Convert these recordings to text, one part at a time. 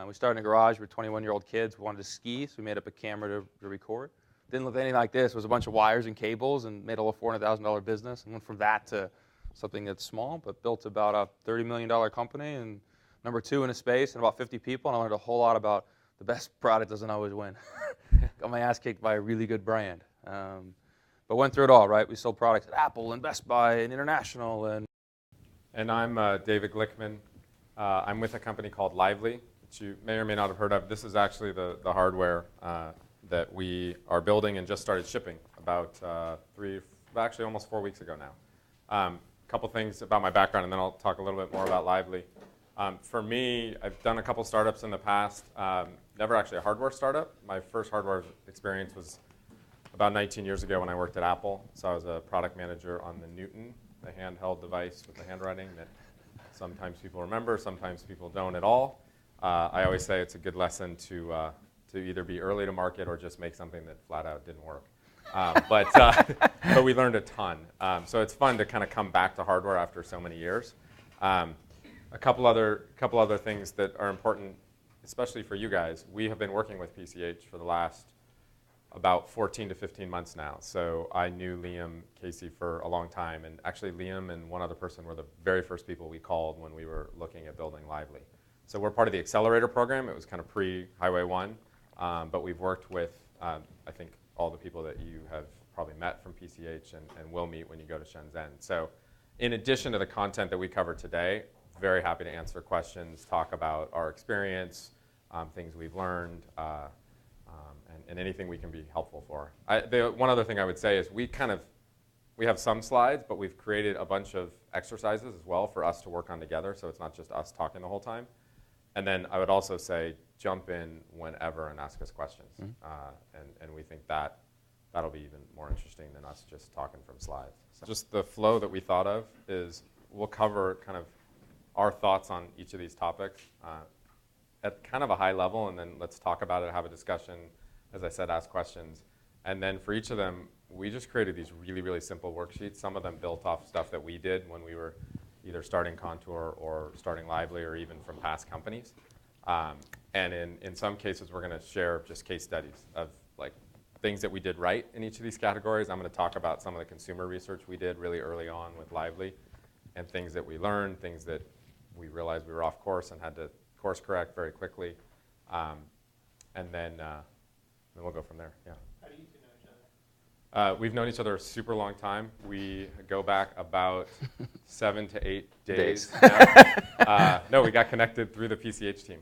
We started in a garage. We were 21-year-old kids. We wanted to ski, so we made up a camera to record. Didn't look anything like this. It was a bunch of wires and cables, and made a little $400,000 business. And went from that to something that's small, but built about a $30 million company, and number 2 in a space, and about 50 people. And I learned a whole lot about the best product doesn't always win. Got my ass kicked by a really good brand. But went through it all, right? We sold products at Apple and Best Buy and International. And I'm David Glickman. I'm with a company called Lively, which you may or may not have heard of. This is actually the hardware that we are building and just started shipping about actually almost 4 weeks ago now. Couple things about my background, and then I'll talk a little bit more about Lively. For me, I've done a couple startups in the past. Never actually a hardware startup. My first hardware experience was about 19 years ago when I worked at Apple. So I was a product manager on the Newton, the handheld device with the handwriting that sometimes people remember, sometimes people don't at all. I always say it's a good lesson to either be early to market or just make something that flat out didn't work. But we learned a ton. So it's fun to kind of come back to hardware after so many years. A couple other things that are important, especially for you guys. We have been working with PCH for the last about 14 to 15 months now. So I knew Liam Casey for a long time, and actually Liam and one other person were the very first people we called when we were looking at building Lively. So we're part of the accelerator program. It was kind of pre-Highway 1, but we've worked with, I think, all the people that you have probably met from PCH and will meet when you go to Shenzhen. So in addition to the content that we cover today, very happy to answer questions, talk about our experience, things we've learned, and anything we can be helpful for. One other thing I would say is we have some slides, but we've created a bunch of exercises as well for us to work on together, so it's not just us talking the whole time. And then I would also say jump in whenever and ask us questions. And we think that'll be even more interesting than us just talking from slides. So just the flow that we thought of is we'll cover kind of our thoughts on each of these topics at kind of a high level, and then let's talk about it, have a discussion, as I said, ask questions. And then for each of them, we just created these really, really simple worksheets. Some of them built off stuff that we did when we were either starting Contour or starting Lively or even from past companies. And in some cases, we're going to share just case studies of like things that we did right in each of these categories. I'm going to talk about some of the consumer research we did really early on with Lively and things that we learned, things that we realized we were off course and had to course correct very quickly. And then we'll go from there. Yeah. How do you two know each other? We've known each other a super long time. We go back about 7 to 8 days. No, we got connected through the PCH team.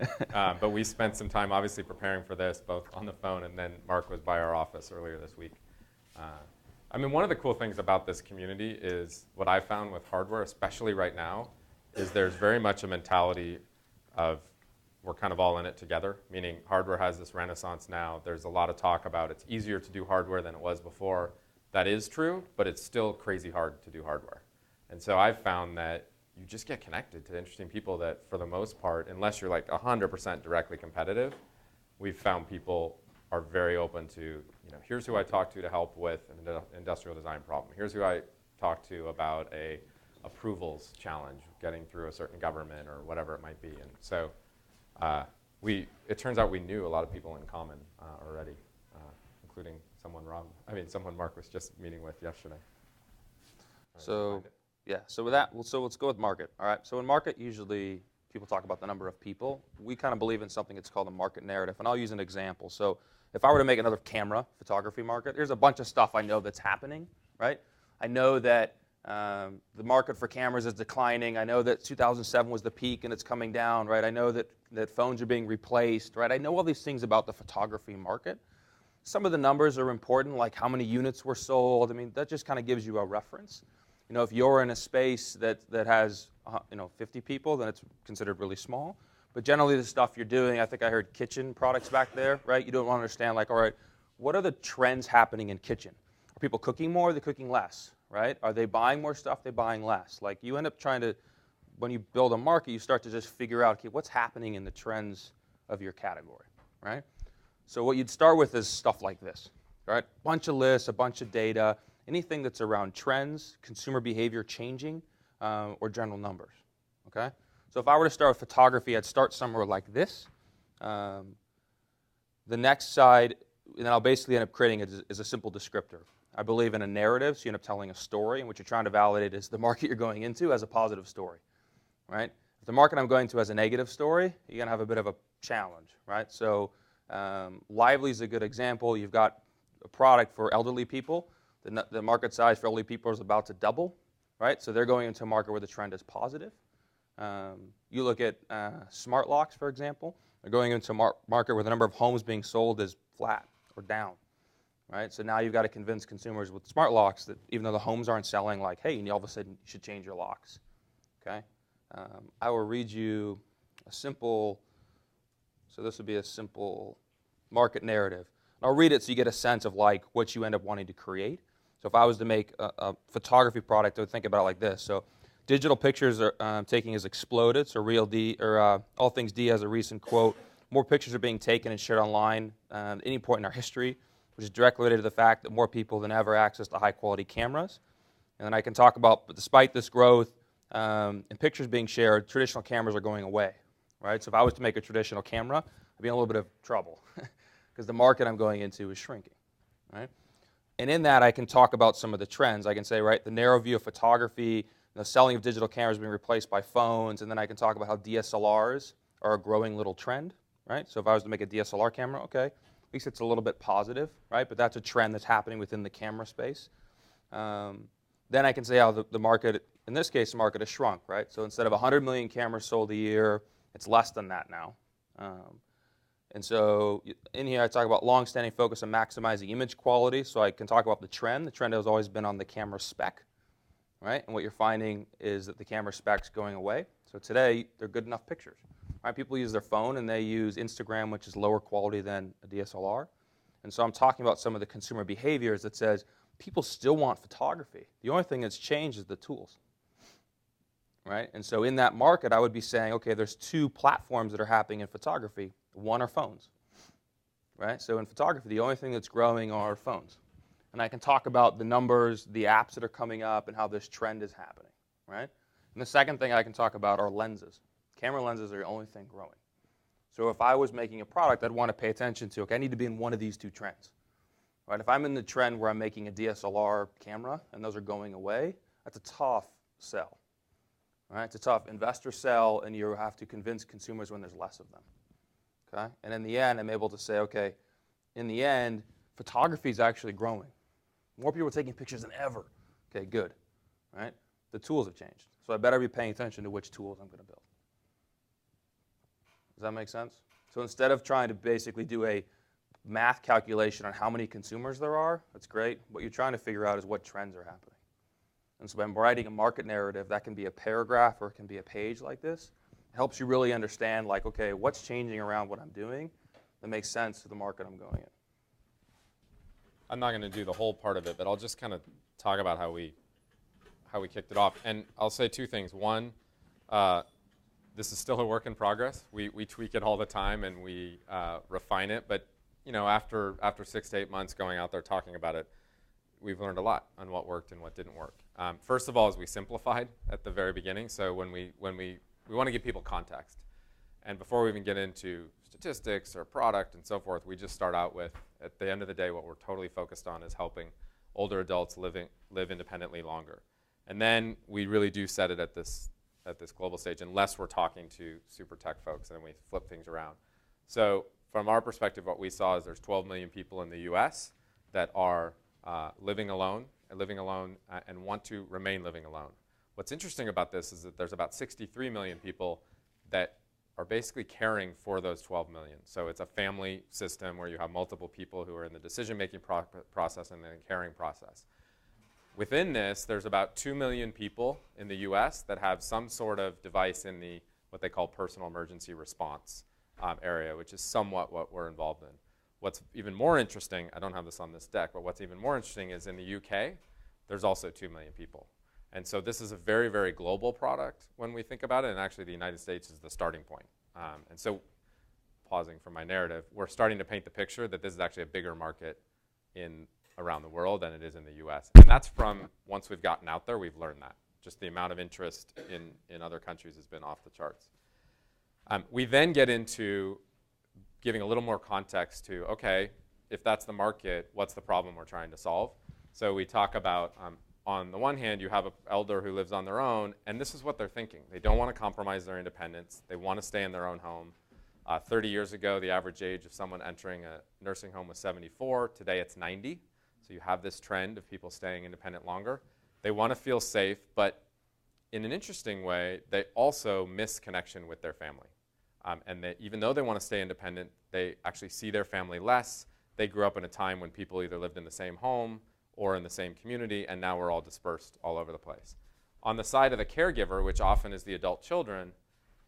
But we spent some time obviously preparing for this, both on the phone and then Marc was by our office earlier this week. I mean, one of the cool things about this community is what I found with hardware, especially right now, is there's very much a mentality of we're kind of all in it together, meaning hardware has this renaissance now. There's a lot of talk about it's easier to do hardware than it was before. That is true, but it's still crazy hard to do hardware. And so I've found that you just get connected to interesting people that, for the most part, unless you're like 100% directly competitive, we've found people are very open to, here's who I talk to help with an industrial design problem. Here's who I talk to about a approvals challenge, getting through a certain government or whatever it might be. And so it turns out we knew a lot of people in common already, including someone Marc was just meeting with yesterday. So with that, so let's go with market. All right. So in market, usually people talk about the number of people. We kind of believe in something that's called a market narrative, and I'll use an example. So if I were to make another camera photography market, there's a bunch of stuff I know that's happening, right? I know that the market for cameras is declining. I know that 2007 was the peak and it's coming down, right? I know that phones are being replaced, right? I know all these things about the photography market. Some of the numbers are important, like how many units were sold. I mean, that just kind of gives you a reference. If you're in a space that has 50 people, then it's considered really small. But generally the stuff you're doing, I think I heard kitchen products back there, right? You don't want to understand, like, all right, what are the trends happening in kitchen? Are people cooking more? Are they cooking less? Right? Are they buying more stuff? They're buying less. Like you end up trying to, when you build a market, you start to just figure out, okay, what's happening in the trends of your category, right? So what you'd start with is stuff like this, right? Bunch of lists, a bunch of data, anything that's around trends, consumer behavior changing, or general numbers, okay? So if I were to start with photography, I'd start somewhere like this, The next side, and then I'll basically end up creating is a simple descriptor. I believe in a narrative, so you end up telling a story, and what you're trying to validate is the market you're going into as a positive story, right? If the market I'm going to as a negative story, you're going to have a bit of a challenge, right? So Lively is a good example. You've got a product for elderly people. The market size for elderly people is about to double, right? So they're going into a market where the trend is positive. You look at smart locks, for example. They're going into a market where the number of homes being sold is flat or down, right? So now you've got to convince consumers with smart locks that even though the homes aren't selling, like, hey, and all of a sudden you should change your locks, okay? I will read you a simple, so this would be a simple market narrative. I'll read it so you get a sense of like what you end up wanting to create. So if I was to make a photography product, I would think about it like this. So digital pictures are taking has exploded. So All Things D has a recent quote, more pictures are being taken and shared online at any point in our history, which is directly related to the fact that more people than ever access to high quality cameras. And then I can talk about, but despite this growth and pictures being shared, traditional cameras are going away, right? So if I was to make a traditional camera, I'd be in a little bit of trouble because the market I'm going into is shrinking, right? And in that, I can talk about some of the trends. I can say, right, the narrow view of photography, the selling of digital cameras being replaced by phones, and then I can talk about how DSLRs are a growing little trend, right? So if I was to make a DSLR camera, okay, at least it's a little bit positive, right? But that's a trend that's happening within the camera space. Then I can say how the market, in this case, the market has shrunk, right? So instead of 100 million cameras sold a year, it's less than that now. And so in here, I talk about long-standing focus on maximizing image quality. So I can talk about the trend. The trend has always been on the camera spec, right? And what you're finding is that the camera spec's going away. So today, they're good enough pictures, right? People use their phone, and they use Instagram, which is lower quality than a DSLR. And so I'm talking about some of the consumer behaviors that says people still want photography. The only thing that's changed is the tools, right? And so in that market, I would be saying, okay, there's two platforms that are happening in photography. One are phones, right? So in photography, the only thing that's growing are phones. And I can talk about the numbers, the apps that are coming up, and how this trend is happening, right? And the second thing I can talk about are lenses. Camera lenses are the only thing growing. So if I was making a product, I'd want to pay attention to, okay, I need to be in one of these two trends, right? If I'm in the trend where I'm making a DSLR camera and those are going away, that's a tough sell, right? It's a tough investor sell, and you have to convince consumers when there's less of them. Okay? And in the end, I'm able to say, okay, in the end, photography is actually growing. More people are taking pictures than ever. Okay, good. Right? The tools have changed. So I better be paying attention to which tools I'm going to build. Does that make sense? So instead of trying to basically do a math calculation on how many consumers there are, that's great. What you're trying to figure out is what trends are happening. And so I'm writing a market narrative. That can be a paragraph or it can be a page like this. Helps you really understand, like, okay, what's changing around what I'm doing that makes sense to the market I'm going in. I'm not going to do the whole part of it, but I'll just kind of talk about how we kicked it off. And I'll say two things. One, this is still a work in progress. We tweak it all the time and we refine it. But you know, after 6 to 8 months going out there talking about it, we've learned a lot on what worked and what didn't work. First of all, is we simplified at the very beginning. So when we want to give people context. And before we even get into statistics or product and so forth, we just start out with, at the end of the day, what we're totally focused on is helping older adults live independently longer. And then we really do set it at this global stage, unless we're talking to super tech folks, and we flip things around. So from our perspective, what we saw is there's 12 million people in the US that are living alone and want to remain living alone. What's interesting about this is that there's about 63 million people that are basically caring for those 12 million. So it's a family system where you have multiple people who are in the decision-making process and the caring process. Within this, there's about 2 million people in the US that have some sort of device in the what they call personal emergency response area, which is somewhat what we're involved in. What's even more interesting, I don't have this on this deck, but what's even more interesting is in the UK, there's also 2 million people. And so this is a very, very global product when we think about it, and actually the United States is the starting point. And so, pausing from my narrative, we're starting to paint the picture that this is actually a bigger market around the world than it is in the US. And that's from, once we've gotten out there, we've learned that. Just the amount of interest in other countries has been off the charts. We then get into giving a little more context to, okay, if that's the market, what's the problem we're trying to solve? So we talk about, on the one hand, you have an elder who lives on their own, and this is what they're thinking. They don't want to compromise their independence. They want to stay in their own home. 30 years ago, the average age of someone entering a nursing home was 74. Today, it's 90. So you have this trend of people staying independent longer. They want to feel safe, but in an interesting way, they also miss connection with their family. And that even though they want to stay independent, they actually see their family less. They grew up in a time when people either lived in the same home or in the same community, and now we're all dispersed all over the place. On the side of the caregiver, which often is the adult children,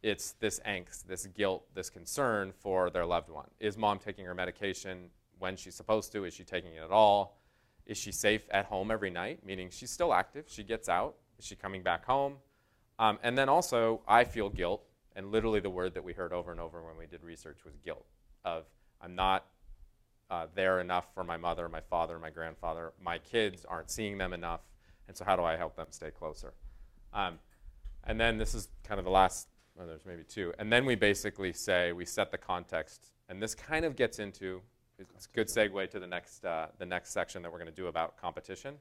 it's this angst, this guilt, this concern for their loved one. Is mom taking her medication when she's supposed to? Is she taking it at all? Is she safe at home every night? Meaning she's still active, she gets out. Is she coming back home? And then also, I feel guilt, and literally the word that we heard over and over when we did research was guilt, of I'm not there enough for my mother, my father, my grandfather. My kids aren't seeing them enough, and so how do I help them stay closer? And then this is kind of the last, well, there's maybe two. And then we basically say, we set the context, and this kind of gets into, it's a good segue to the next section that we're going to do about competition.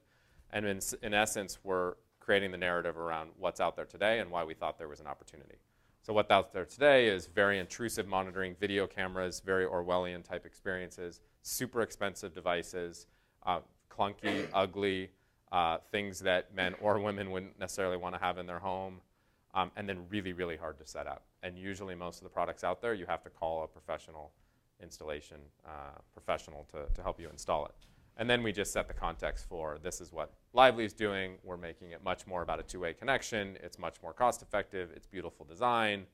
And in essence, we're creating the narrative around what's out there today and why we thought there was an opportunity. So what's out there today is very intrusive monitoring, video cameras, very Orwellian type experiences, super expensive devices, clunky, ugly, things that men or women wouldn't necessarily want to have in their home, and then really, really hard to set up. And usually most of the products out there, you have to call a professional installation professional to help you install it. And then we just set the context for this is what Lively is doing. We're making it much more about a two-way connection. It's much more cost-effective. It's beautiful design,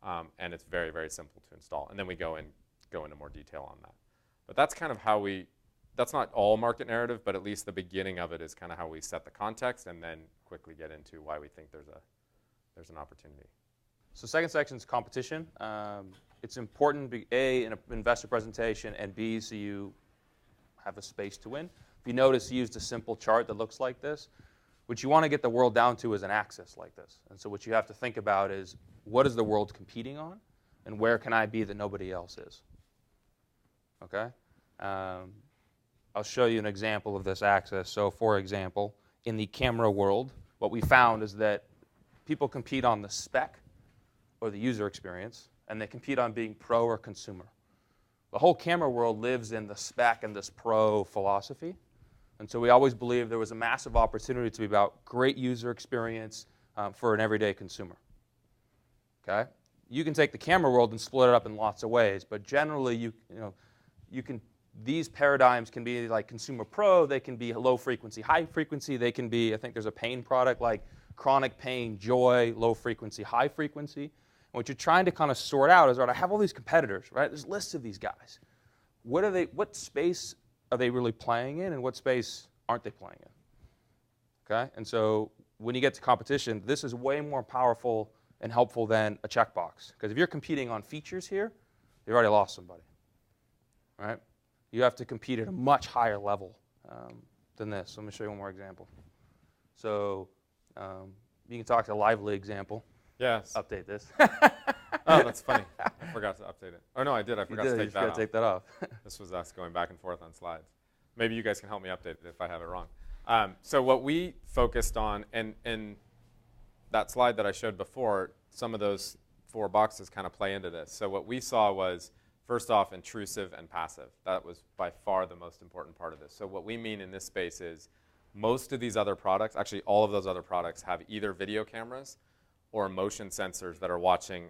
and it's very, very simple to install. And then we go into more detail on that. But that's kind of how that's not all market narrative, but at least the beginning of it is kind of how we set the context and then quickly get into why we think there's an opportunity. So second section is competition. It's important, A, in an investor presentation, and B, so you have a space to win. If you notice, he used a simple chart that looks like this. What you want to get the world down to is an axis like this. And so what you have to think about is, what is the world competing on, and where can I be that nobody else is? Okay? I'll show you an example of this axis. So for example, in the camera world, what we found is that people compete on the spec or the user experience, and they compete on being pro or consumer. The whole camera world lives in the spec and this pro philosophy. And so we always believed there was a massive opportunity to be about great user experience for an everyday consumer. Okay? You can take the camera world and split it up in lots of ways, but generally these paradigms can be like consumer pro, they can be low frequency, high frequency, they can be, I think there's a pain product like chronic pain, joy, low frequency, high frequency. And what you're trying to kind of sort out is, right, I have all these competitors, right? There's lists of these guys. What space are they really playing in, and what space aren't they playing in? Okay? And so when you get to competition, this is way more powerful and helpful than a checkbox. Because if you're competing on features here, you've already lost somebody. Right? You have to compete at a much higher level than this. So let me show you one more example. So you can talk to a Lively example. Yes. Update this. Oh, that's funny. I forgot to update it. Oh, no, I did. I forgot to take that off. You forgot to take that off. This was us going back and forth on slides. Maybe you guys can help me update it if I have it wrong. So what we focused on, and that slide that I showed before, some of those 4 boxes kind of play into this. So what we saw was, first off, intrusive and passive. That was by far the most important part of this. So what we mean in this space is most of these other products, actually all of those other products, have either video cameras or motion sensors that are watching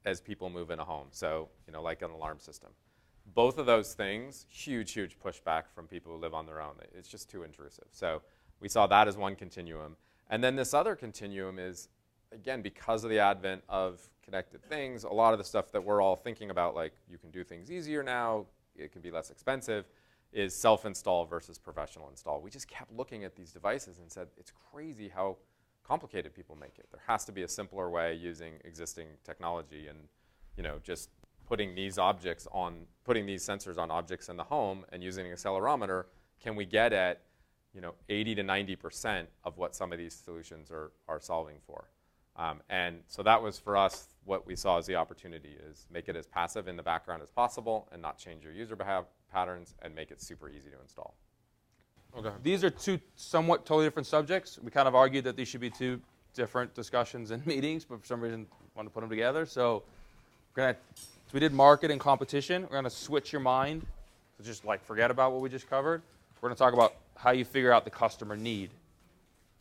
as people move in a home. So, like an alarm system. Both of those things, huge, huge pushback from people who live on their own. It's just too intrusive. So we saw that as one continuum. And then this other continuum is, again, because of the advent of connected things, a lot of the stuff that we're all thinking about, like you can do things easier now, it can be less expensive, is self-install versus professional install. We just kept looking at these devices and said, it's crazy how complicated people make it. There has to be a simpler way using existing technology, and just putting these sensors on objects in the home and using an accelerometer. Can we get at 80 to 90% of what some of these solutions are solving for? And so that was for us what we saw as the opportunity is make it as passive in the background as possible and not change your user patterns and make it super easy to install. Okay. These are two somewhat totally different subjects. We kind of argued that these should be two different discussions and meetings, but for some reason wanted to put them together. So we did market and competition. We're going to switch your mind to just like forget about what we just covered. We're going to talk about how you figure out the customer need.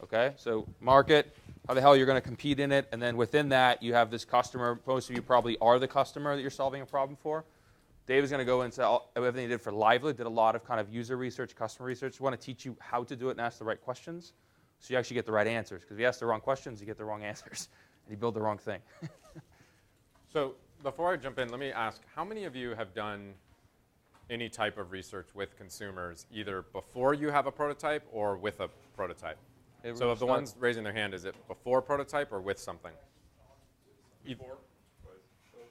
Okay? So market, how the hell you're going to compete in it, and then within that you have this customer. Most of you probably are the customer that you're solving a problem for. Dave is going to go into everything he did for Lively, did a lot of kind of user research, customer research. We want to teach you how to do it and ask the right questions so you actually get the right answers. Because if you ask the wrong questions, you get the wrong answers, and you build the wrong thing. So before I jump in, let me ask, how many of you have done any type of research with consumers, either before you have a prototype or with a prototype? So of the ones raising their hand, is it before prototype or with something? Before.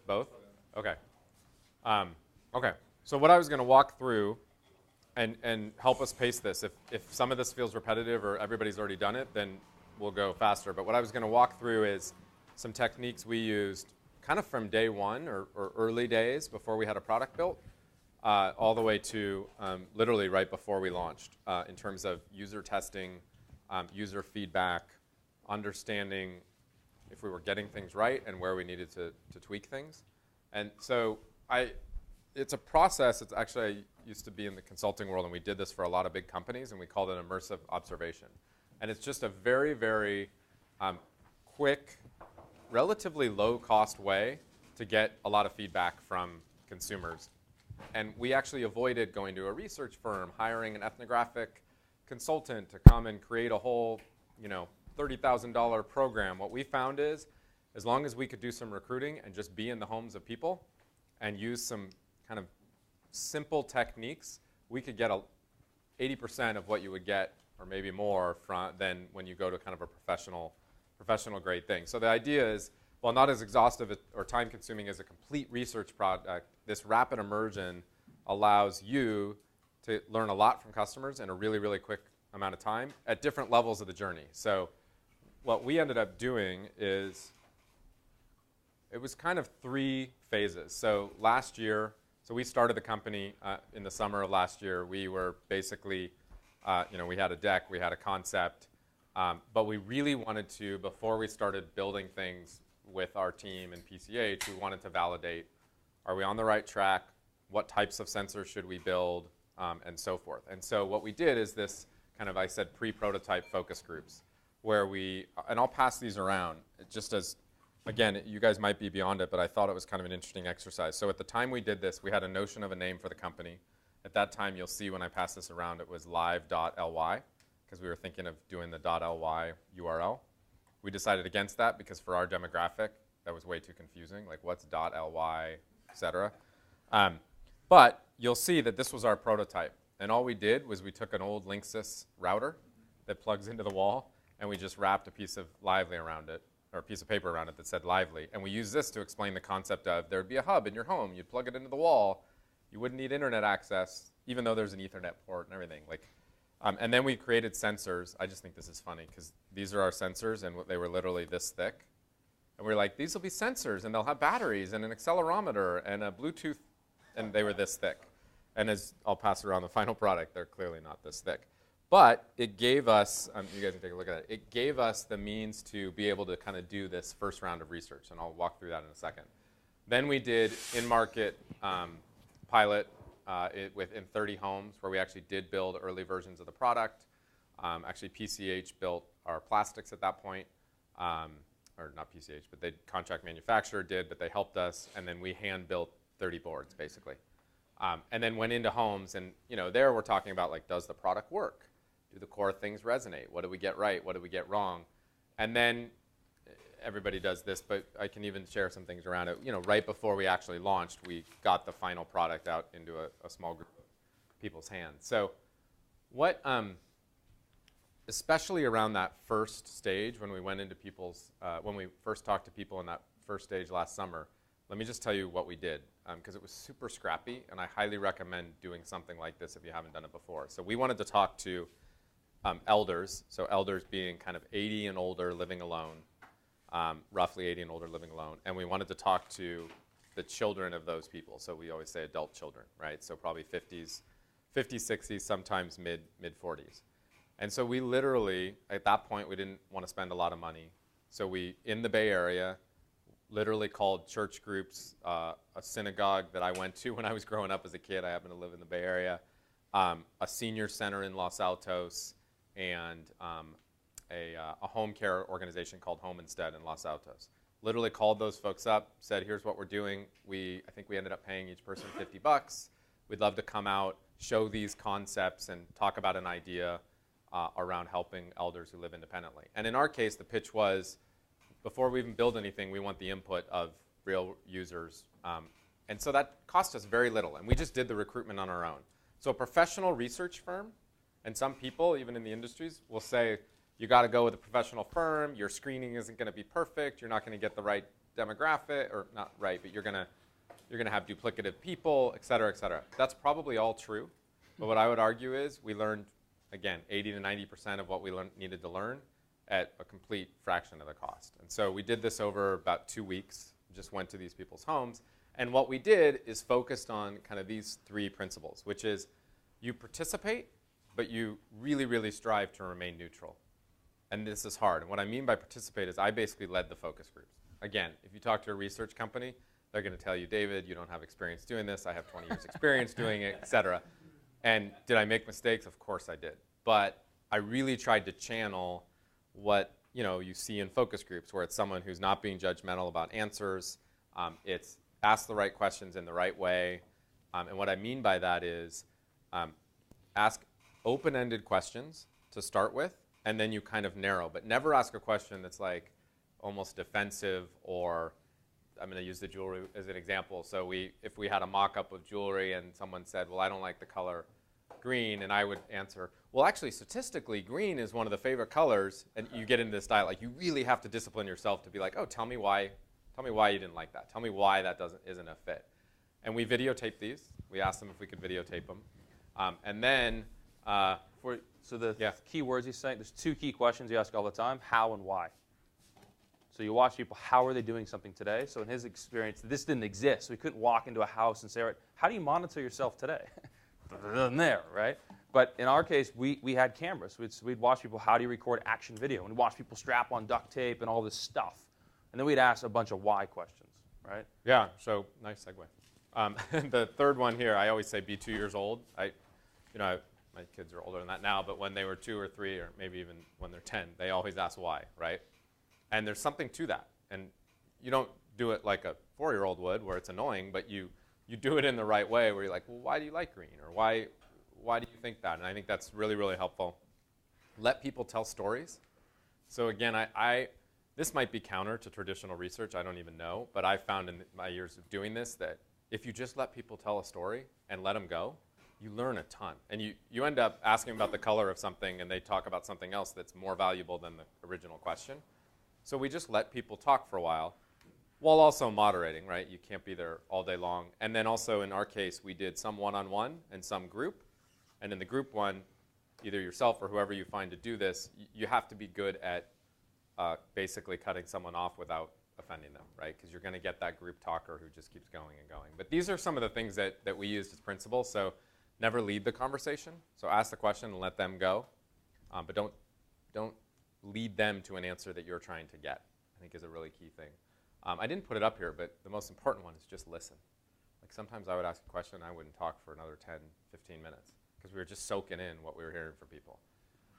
Both? Okay. Okay. So what I was going to walk through and help us pace this, if some of this feels repetitive or everybody's already done it, then we'll go faster. But what I was going to walk through is some techniques we used kind of from day one or early days before we had a product built, all the way to literally right before we launched in terms of user testing, user feedback, understanding if we were getting things right and where we needed to tweak things. And so it's a process. It's actually, I used to be in the consulting world, and we did this for a lot of big companies, and we called it immersive observation. And it's just a very, very quick, relatively low-cost way to get a lot of feedback from consumers. And we actually avoided going to a research firm, hiring an ethnographic consultant to come and create a whole, $30,000 program. What we found is, as long as we could do some recruiting and just be in the homes of people and use some kind of simple techniques, we could get 80% of what you would get, or maybe more, than when you go to kind of a professional grade thing. So the idea is, while not as exhaustive or time-consuming as a complete research project, this rapid immersion allows you to learn a lot from customers in a really, really quick amount of time at different levels of the journey. So what we ended up doing is, it was kind of 3 phases. So last year, we started the company in the summer of last year. We were basically, we had a deck, we had a concept, but we really wanted to, before we started building things with our team in PCH, we wanted to validate, are we on the right track? What types of sensors should we build? And so forth. And so what we did is this kind of, I said, pre-prototype focus groups, where and I'll pass these around, just as, again, you guys might be beyond it, but I thought it was kind of an interesting exercise. So at the time we did this, we had a notion of a name for the company. At that time, you'll see when I pass this around, it was live.ly, because we were thinking of doing the .ly URL. We decided against that because for our demographic, that was way too confusing, like what's .ly, et cetera. But you'll see that this was our prototype. And all we did was we took an old Linksys router that plugs into the wall, and we just wrapped a piece of Lively around it, or a piece of paper around it that said Lively. And we used this to explain the concept of there'd be a hub in your home. You'd plug it into the wall. You wouldn't need internet access, even though there's an Ethernet port and everything. And then we created sensors. I just think this is funny, because these are our sensors, and they were literally this thick. And we were like, these will be sensors, and they'll have batteries and an accelerometer and a Bluetooth, and they were this thick. And as I'll pass around the final product, they're clearly not this thick. But it gave us, you guys can take a look at it, it gave us the means to be able to kind of do this first round of research, and I'll walk through that in a second. Then we did in-market pilot within 30 homes, where we actually did build early versions of the product. Actually, PCH built our plastics at that point, or not PCH, but the contract manufacturer did, but they helped us, and then we hand-built 30 boards, basically. And then went into homes, and there we're talking about, like, does the product work? Do the core things resonate? What do we get right? What do we get wrong? And then everybody does this, but I can even share some things around it. Right before we actually launched, we got the final product out into a small group of people's hands. So what, especially around that first stage, when we went into when we first talked to people in that first stage last summer, let me just tell you what we did, because it was super scrappy, and I highly recommend doing something like this if you haven't done it before. So we wanted to talk to elders, so elders being kind of 80 and older, living alone, roughly 80 and older living alone. And we wanted to talk to the children of those people. So we always say adult children, right? So probably 50s, 60s, sometimes mid 40s. And so we literally, at that point, we didn't want to spend a lot of money. So we, in the Bay Area, literally called church groups, a synagogue that I went to when I was growing up as a kid. I happen to live in the Bay Area. A senior center in Los Altos, and a home care organization called Home Instead in Los Altos. Literally called those folks up, said, here's what we're doing. I think we ended up paying each person $50. We'd love to come out, show these concepts, and talk about an idea around helping elders who live independently. And in our case, the pitch was, before we even build anything, we want the input of real users. And so that cost us very little, and we just did the recruitment on our own. So a professional research firm, and some people, even in the industries, will say, you got to go with a professional firm, your screening isn't going to be perfect, you're not going to get the right demographic, or not right, but you're going to have duplicative people, et cetera, et cetera. That's probably all true, but what I would argue is we learned, again, 80 to 90% of what we needed to learn at a complete fraction of the cost. And so we did this over about 2 weeks, just went to these people's homes, and what we did is focused on kind of these 3 principles, which is you participate, but you really, really strive to remain neutral. And this is hard. And what I mean by participate is I basically led the focus groups. Again, if you talk to a research company, they're going to tell you, David, you don't have experience doing this. I have 20 years experience doing it, et cetera. And did I make mistakes? Of course I did. But I really tried to channel what you see in focus groups, where it's someone who's not being judgmental about answers. It's ask the right questions in the right way. And what I mean by that is ask open-ended questions to start with, and then you kind of narrow. But never ask a question that's like almost defensive, or I'm going to use the jewelry as an example. So if we had a mock-up of jewelry and someone said, well, I don't like the color green, and I would answer, well, actually, statistically, green is one of the favorite colors, and you get into this dialogue. You really have to discipline yourself to be like, oh, tell me why you didn't like that. Tell me why that isn't a fit. And we videotape these. We asked them if we could videotape them. And then So the key words he's saying, there's 2 key questions you ask all the time: how and why. So you watch people, how are they doing something today? So in his experience, this didn't exist. So he couldn't walk into a house and say, all right, how do you monitor yourself today? There, right? But in our case, we had cameras. We'd watch people, how do you record action video? And we'd watch people strap on duct tape and all this stuff. And then we'd ask a bunch of why questions, right? Yeah, so nice segue. The third one here, I always say be 2 years old. My kids are older than that now, but when they were 2 or 3, or maybe even when they're 10, they always ask why, right? And there's something to that. And you don't do it like a 4-year-old would, where it's annoying, but you do it in the right way, where you're like, well, why do you like green? Or why do you think that? And I think that's really, really helpful. Let people tell stories. So again, this might be counter to traditional research, I don't even know, but I found in my years of doing this that if you just let people tell a story and let them go, you learn a ton. And you end up asking about the color of something, and they talk about something else that's more valuable than the original question. So we just let people talk for a while, while also moderating, right? You can't be there all day long. And then also in our case, we did some one-on-one and some group. And in the group one, either yourself or whoever you find to do this, you have to be good at basically cutting someone off without offending them, right? Because you're going to get that group talker who just keeps going and going. But these are some of the things that we used as principles. So never lead the conversation. So ask the question and let them go. But don't lead them to an answer that you're trying to get, I think is a really key thing. I didn't put it up here, but the most important one is just listen. Like sometimes I would ask a question and I wouldn't talk for another 10, 15 minutes because we were just soaking in what we were hearing from people.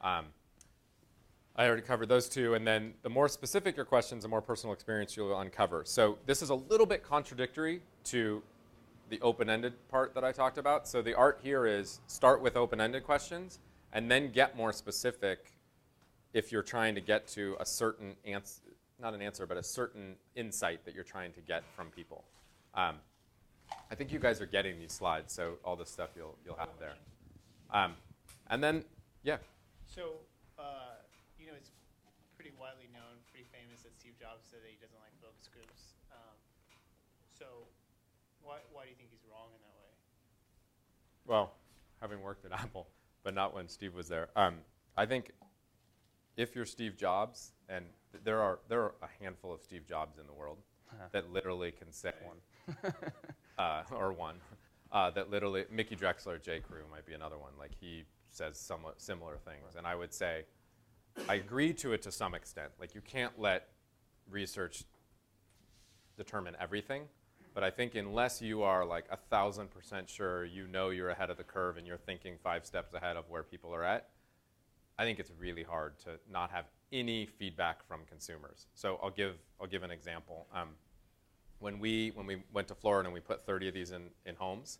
I already covered those 2, and then the more specific your questions, the more personal experience you'll uncover. So this is a little bit contradictory to the open-ended part that I talked about. So the art here is start with open-ended questions and then get more specific if you're trying to get to a certain answer, not an answer, but a certain insight that you're trying to get from people. I think you guys are getting these slides, so all this stuff you'll have there. And then, yeah. So, it's pretty widely known, pretty famous that Steve Jobs said that he doesn't like focus groups. So, why do you think he's wrong in that way? Well, having worked at Apple, but not when Steve was there, I think if you're Steve Jobs, and there are a handful of Steve Jobs in the world that literally can say or one that literally Mickey Drexler, J. Crew might be another one. Like he says somewhat similar things, and I would say I agree to it to some extent. Like you can't let research determine everything, but I think unless you are like 1,000% sure you know you're ahead of the curve and you're thinking 5 steps ahead of where people are at, I think it's really hard to not have any feedback from consumers. So I'll give an example. When we went to Florida and we put 30 of these in homes,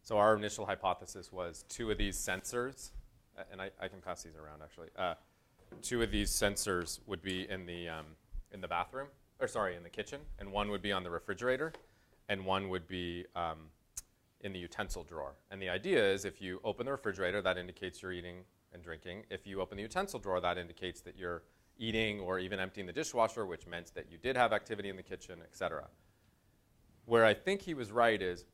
so our initial hypothesis was 2 of these sensors, and I can pass these around actually. 2 of these sensors would be in the bathroom, or sorry, in the kitchen, and 1 would be on the refrigerator, and 1 would be in the utensil drawer. And the idea is if you open the refrigerator, that indicates you're eating and drinking. If you open the utensil drawer, that indicates that you're eating or even emptying the dishwasher, which meant that you did have activity in the kitchen, et cetera. Where I think he was right is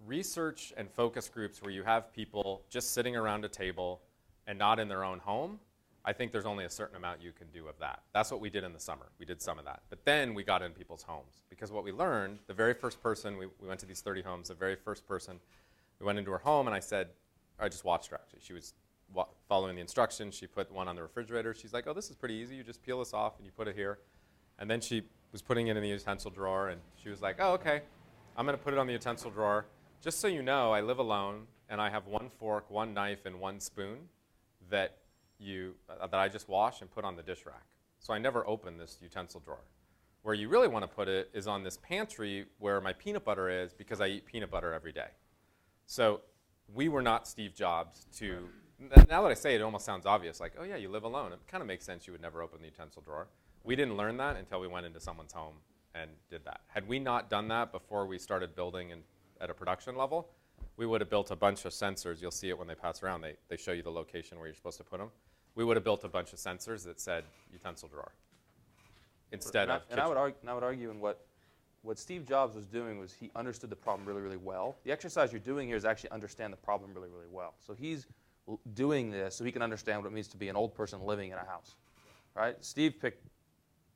research and focus groups where you have people just sitting around a table and not in their own home, I think there's only a certain amount you can do of that. That's what we did in the summer. We did some of that. But then we got in people's homes. Because what we learned, the very first person, we went to these 30 homes, the very first person, we went into her home and I just watched her actually. She was following the instructions. She put one on the refrigerator. She's like, oh, this is pretty easy. You just peel this off and you put it here. And then she was putting it in the utensil drawer and she was like, oh, okay, I'm going to put it on the utensil drawer. Just so you know, I live alone and I have 1 fork, 1 knife, and 1 spoon that I just wash and put on the dish rack. So I never open this utensil drawer. Where you really want to put it is on this pantry where my peanut butter is because I eat peanut butter every day. So we were not Steve Jobs to, now that I say it, it almost sounds obvious, like, oh yeah, you live alone. It kind of makes sense you would never open the utensil drawer. We didn't learn that until we went into someone's home and did that. Had we not done that before we started building at a production level, we would have built a bunch of sensors. You'll see it when they pass around. They show you the location where you're supposed to put them. We would have built a bunch of sensors that said utensil drawer instead of kitchen. And I would argue in what Steve Jobs was doing was he understood the problem really, really well. The exercise you're doing here is actually understand the problem really, really well. So he's doing this so he can understand what it means to be an old person living in a house, right? Steve picked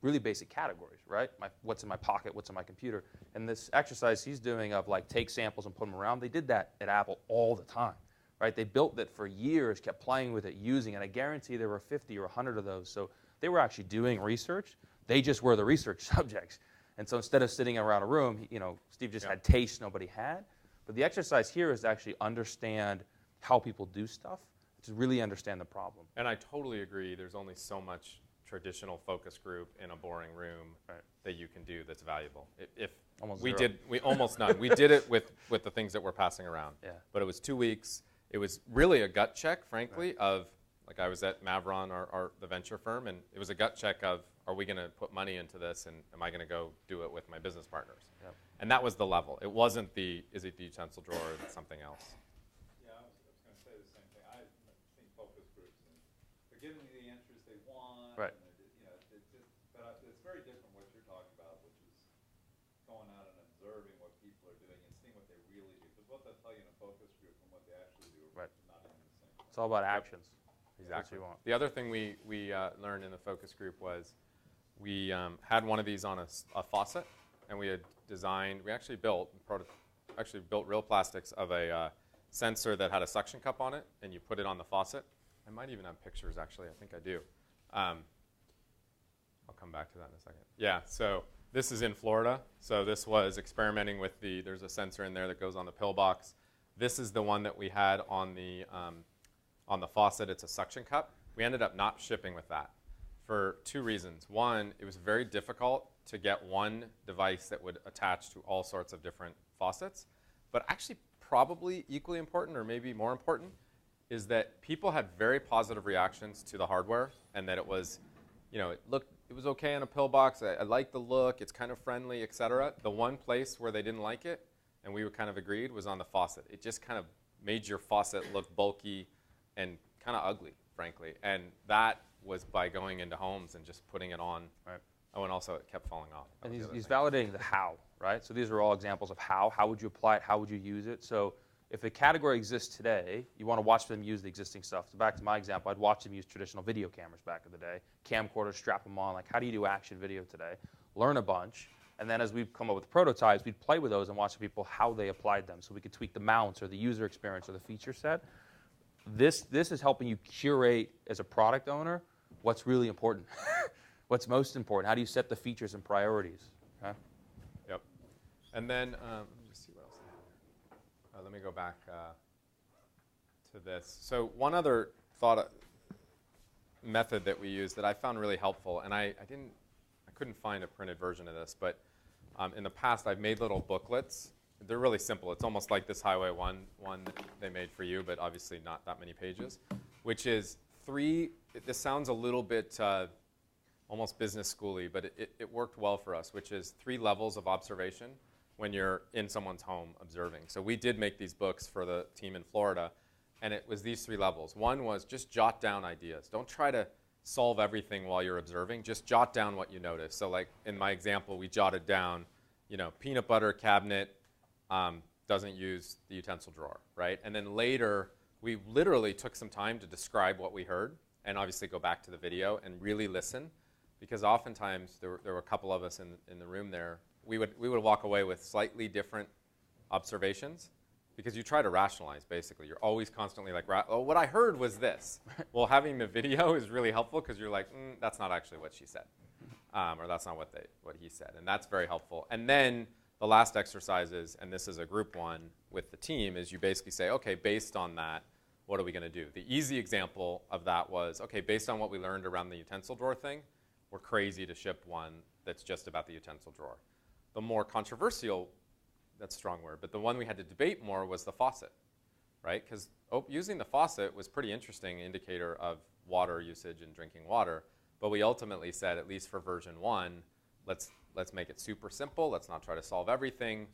really basic categories, right? What's in my pocket, what's in my computer. And this exercise he's doing of like take samples and put them around, they did that at Apple all the time. Right? They built it for years, kept playing with it, using it. I guarantee there were 50 or 100 of those. So they were actually doing research. They just were the research subjects. And so instead of sitting around a room, Steve just had tastes nobody had. But the exercise here is to actually understand how people do stuff, to really understand the problem. And I totally agree. There's only so much traditional focus group in a boring room that you can do that's valuable. We almost none. We did it with the things that we're passing around. Yeah. But it was 2 weeks. It was really a gut check, frankly, of, like I was at Mavron, the venture firm, and it was a gut check of, are we going to put money into this, and am I going to go do it with my business partners? Yep. And that was the level. It wasn't is it the utensil drawer or something else? Yeah, I was going to say the same thing. I've seen focus groups, and they're giving you the answers they want. Right. And but it's very different what you're talking about, which is going out and observing what people are doing and seeing what they really do. Because what they'll tell you in a focus group and what they actually do are not even the same. It's all about actions. Exactly. That's what you want. The other thing we learned in the focus group was we had one of these on a faucet, and we actually built real plastics of a sensor that had a suction cup on it, and you put it on the faucet. I might even have pictures, actually. I think I do. I'll come back to that in a second. Yeah, so this is in Florida. So this was experimenting with there's a sensor in there that goes on the pill box. This is the one that we had on the faucet. It's a suction cup. We ended up not shipping with that for 2 reasons. One, it was very difficult to get one device that would attach to all sorts of different faucets. But actually probably equally important, or maybe more important, is that people had very positive reactions to the hardware, and that it was, it was okay in a pill box. I like the look. It's kind of friendly, et cetera. The one place where they didn't like it, and we kind of agreed, was on the faucet. It just kind of made your faucet look bulky and kind of ugly, frankly. And that was by going into homes and just putting it on. Right. Oh, and also it kept falling off. And he's validating the how, right? So these are all examples of how. How would you apply it? How would you use it? So if a category exists today, you want to watch them use the existing stuff. So back to my example, I'd watch them use traditional video cameras back in the day, camcorders, strap them on. Like, how do you do action video today? Learn a bunch. And then as we've come up with prototypes, we'd play with those and watch people how they applied them. So we could tweak the mounts or the user experience or the feature set. This is helping you curate, as a product owner, what's really important. What's most important? How do you set the features and priorities? Okay? Yep. And then, let me just see what else I have here. Let me go back to this. So one other method that we use that I found really helpful, and I couldn't find a printed version of this, but in the past I've made little booklets. They're really simple. It's almost like this Highway 1 one that they made for you, but obviously not that many pages, which is this sounds a little bit almost business schooly, but it worked well for us, which is 3 levels of observation when you're in someone's home observing. So we did make these books for the team in Florida, and it was these 3 levels. One was just jot down ideas. Don't try to solve everything while you're observing. Just jot down what you notice. So like in my example, we jotted down, peanut butter cabinet doesn't use the utensil drawer, right? And then later, we literally took some time to describe what we heard and obviously go back to the video and really listen, because oftentimes there were a couple of us in the room there. We would walk away with slightly different observations because you try to rationalize, basically. You're always constantly like, oh, what I heard was this. Well, having the video is really helpful because you're like, that's not actually what she said, or that's not what he said, and that's very helpful. And then the last exercise is, and this is a group one with the team, is you basically say, okay, based on that, what are we going to do? The easy example of that was, okay, based on what we learned around the utensil drawer thing, we're crazy to ship one that's just about the utensil drawer. The more controversial, that's a strong word, but the one we had to debate more was the faucet, right? Because using the faucet was a pretty interesting indicator of water usage and drinking water, but we ultimately said, at least for version 1, let's make it super simple. Let's not try to solve everything.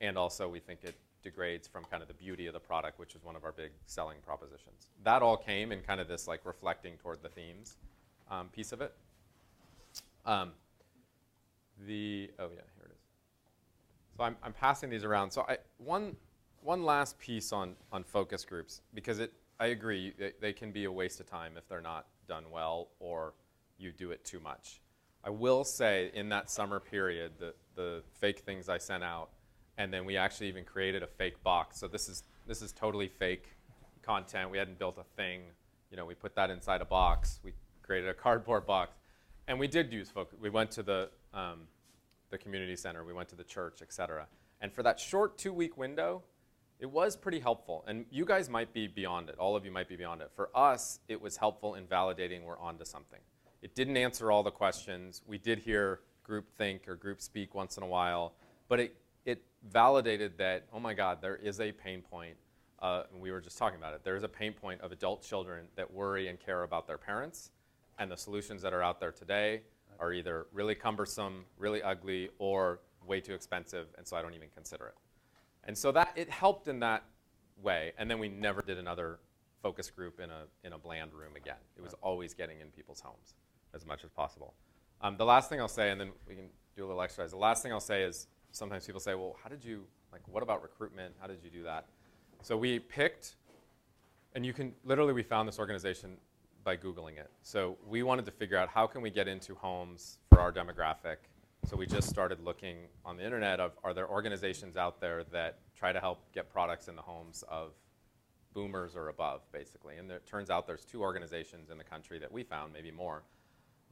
And also, we think it degrades from kind of the beauty of the product, which is one of our big selling propositions. That all came in kind of this like reflecting toward the themes piece of it. Oh yeah, here it is. So I'm passing these around. So one last piece on focus groups, because I agree, they can be a waste of time if they're not done well or you do it too much. I will say in that summer period, the fake things I sent out, and then we actually even created a fake box. So this is totally fake content. We hadn't built a thing. We put that inside a box. We created a cardboard box, and we did use focus. We went to the community center. We went to the church, et cetera. And for that short 2-week window, it was pretty helpful. And you guys might be beyond it. All of you might be beyond it. For us, it was helpful in validating we're onto something. It didn't answer all the questions. We did hear group think or group speak once in a while, but it validated that, oh my God, there is a pain point, and we were just talking about it. There is a pain point of adult children that worry and care about their parents, and the solutions that are out there today are either really cumbersome, really ugly, or way too expensive, and so I don't even consider it. And so it helped in that way, and then we never did another focus group in a bland room again. It was always getting in people's homes as much as possible. The last thing I'll say, and then we can do a little exercise. The last thing I'll say is sometimes people say, well, what about recruitment? How did you do that? So we picked, and we found this organization by Googling it. So we wanted to figure out how can we get into homes for our demographic. So we just started looking on the internet of, are there organizations out there that try to help get products in the homes of boomers or above, basically. And it turns out there's 2 organizations in the country that we found, maybe more,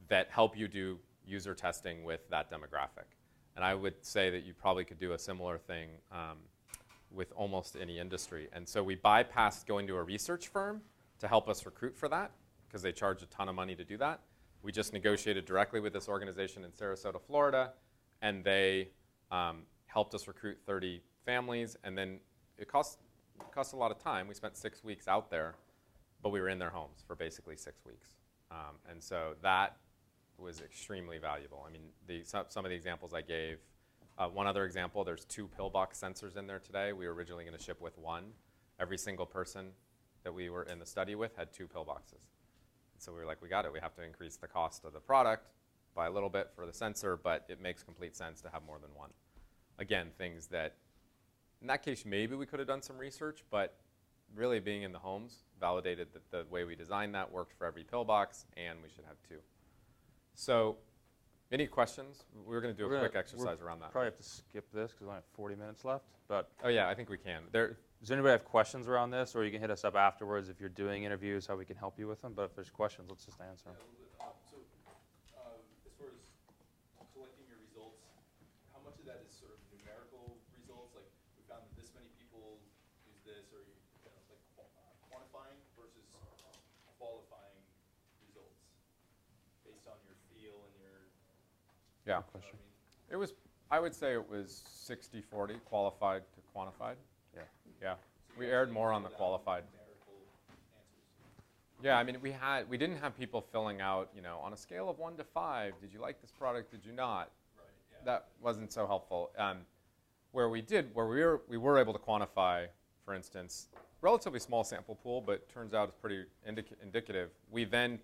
that help you do user testing with that demographic. And I would say that you probably could do a similar thing with almost any industry. And so we bypassed going to a research firm to help us recruit for that, because they charge a ton of money to do that. We just negotiated directly with this organization in Sarasota, Florida, and they helped us recruit 30 families. And then it cost a lot of time. We spent 6 weeks out there, but we were in their homes for basically 6 weeks. And so that was extremely valuable. I mean, some of the examples I gave. One other example, there's 2 pillbox sensors in there today. We were originally going to ship with 1. Every single person that we were in the study with had 2 pillboxes. So we were like, we got it. We have to increase the cost of the product by a little bit for the sensor, but it makes complete sense to have more than 1. Again, things that in that case, maybe we could have done some research, but really being in the homes validated that the way we designed that worked for every pillbox, and we should have 2. So, any questions? We're going to do a quick exercise around that. Probably have to skip this because we only have 40 minutes left. But Oh yeah, I think we can. does anybody have questions around this, or you can hit us up afterwards if you're doing interviews, how we can help you with them. But if there's questions, let's just answer them. So, as far as collecting your results, how much of that is sort of numerical results, like we found that this many people use this, or like quantifying versus qualifying results based on your feel and your, Yeah. Question. It was, I would say it was 60-40, qualified to quantified. Yeah. Yeah. We aired more on the qualified. numerical answers. Yeah, I mean, we didn't have people filling out, on a scale of 1 to 5, did you like this product, did you not? Right, yeah. That wasn't so helpful. Where we were able to quantify, for instance, relatively small sample pool, but turns out it's pretty indicative. We then,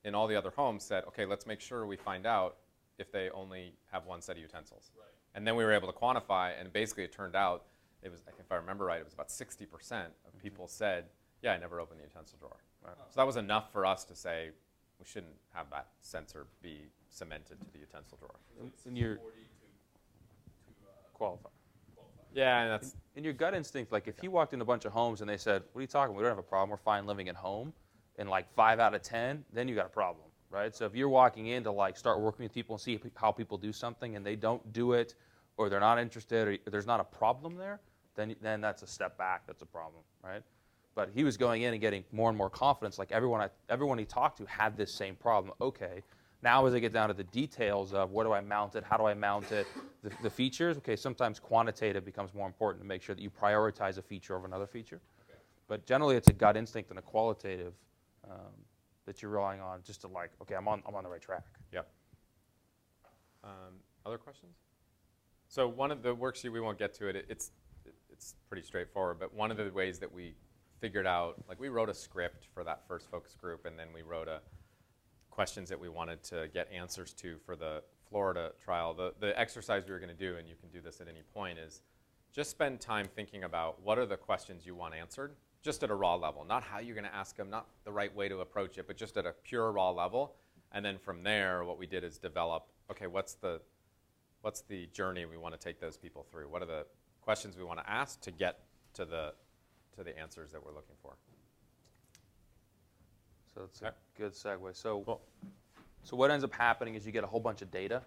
in all the other homes, said, okay, let's make sure we find out if they only have one set of utensils. Right. And then we were able to quantify, and basically it turned out, if I remember right, it was about 60% of people said, yeah, I never opened the utensil drawer. Right. So that was enough for us to say we shouldn't have that sensor be cemented to the utensil drawer. In your 40 to qualify. qualify. Yeah, and that's In your gut instinct, like if you walked in a bunch of homes and they said, what are you talking about? We don't have a problem. We're fine living at home. And like 5 out of 10, then you got a problem, right? So if you're walking in to like start working with people and see how people do something and they don't do it, or they're not interested, or there's not a problem there, then that's a step back. That's a problem, right? But he was going in and getting more and more confidence. Like everyone he talked to had this same problem. Okay, now as I get down to the details of where do I mount it, how do I mount it, the features. Okay, sometimes quantitative becomes more important to make sure that you prioritize a feature over another feature. Okay. But generally, it's a gut instinct and a qualitative that you're relying on just to like, okay, I'm on the right track. Yep. Other questions? So one of the worksheet, we won't get to it, it's pretty straightforward, but one of the ways that we figured out, like we wrote a script for that first focus group, and then we wrote questions that we wanted to get answers to for the Florida trial. The exercise we were going to do, and you can do this at any point, is just spend time thinking about what are the questions you want answered, just at a raw level, not how you're going to ask them, not the right way to approach it, but just at a pure raw level. And then from there, what we did is develop, okay, what's the journey we want to take those people through? What are the questions we want to ask to get to the answers that we're looking for? So that's a good segue. So what ends up happening is you get a whole bunch of data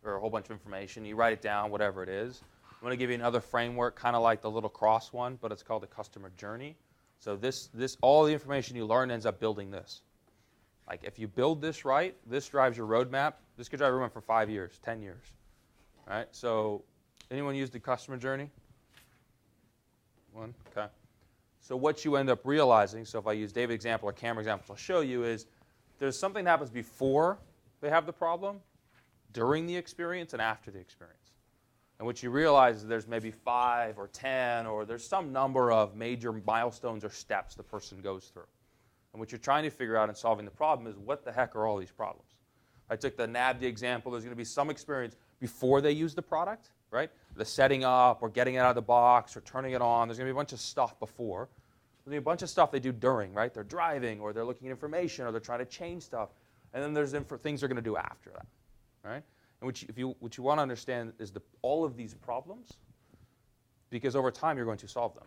or a whole bunch of information. You write it down, whatever it is. I'm going to give you another framework, kind of like the little cross one, but it's called the customer journey. So this all the information you learn ends up building this. Like if you build this right, this drives your roadmap. This could drive everyone for 5 years, 10 years. All right? So anyone use the customer journey? One? Okay. So what you end up realizing, so if I use David's example or camera example, I'll show you is there's something that happens before they have the problem, during the experience, and after the experience. And what you realize is there's maybe 5 or 10, or there's some number of major milestones or steps the person goes through. And what you're trying to figure out in solving the problem is what the heck are all these problems? I took the NABD example. There's going to be some experience before they use the product, right? The setting up or getting it out of the box or turning it on. There's going to be a bunch of stuff before. There's going to be a bunch of stuff they do during, right? They're driving or they're looking at information or they're trying to change stuff. And then there's things they're going to do after that, right? And what you want to understand is all of these problems, because over time you're going to solve them.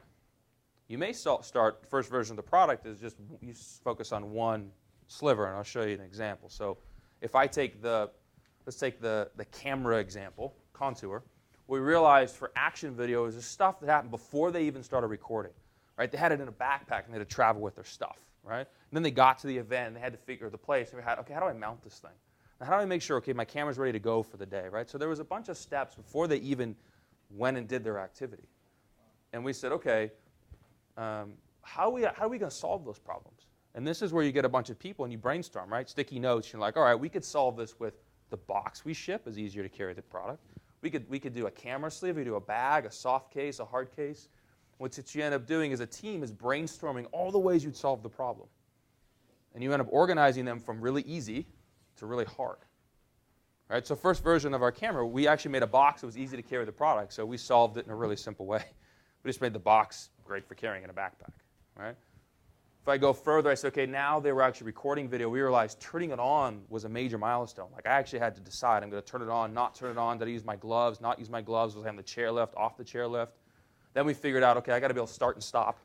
You may start, the first version of the product is just you focus on one sliver, and I'll show you an example. So if I take let's take the camera example, contour, what we realized for action video is the stuff that happened before they even started recording, right? They had it in a backpack and they had to travel with their stuff, right? And then they got to the event and they had to figure the place. And we had, okay, how do I mount this thing? And how do I make sure, okay, my camera's ready to go for the day, right? So there was a bunch of steps before they even went and did their activity. And we said, okay, how are we going to solve those problems? And this is where you get a bunch of people and you brainstorm, right? Sticky notes. You're like, all right, we could solve this with the box we ship is easier to carry the product. We could do a camera sleeve. We could do a bag, a soft case, a hard case. What you end up doing as a team is brainstorming all the ways you'd solve the problem. And you end up organizing them from really easy to really hard. All right, so first version of our camera, we actually made a box that was easy to carry the product, so we solved it in a really simple way. We just made the box great for carrying in a backpack, right? If I go further, I say, okay, now they were actually recording video. We realized turning it on was a major milestone. Like I actually had to decide, I'm going to turn it on, not turn it on. Did I use my gloves, not use my gloves? Was I on the chairlift, off the chairlift? Then we figured out, okay, I got to be able to start and stop.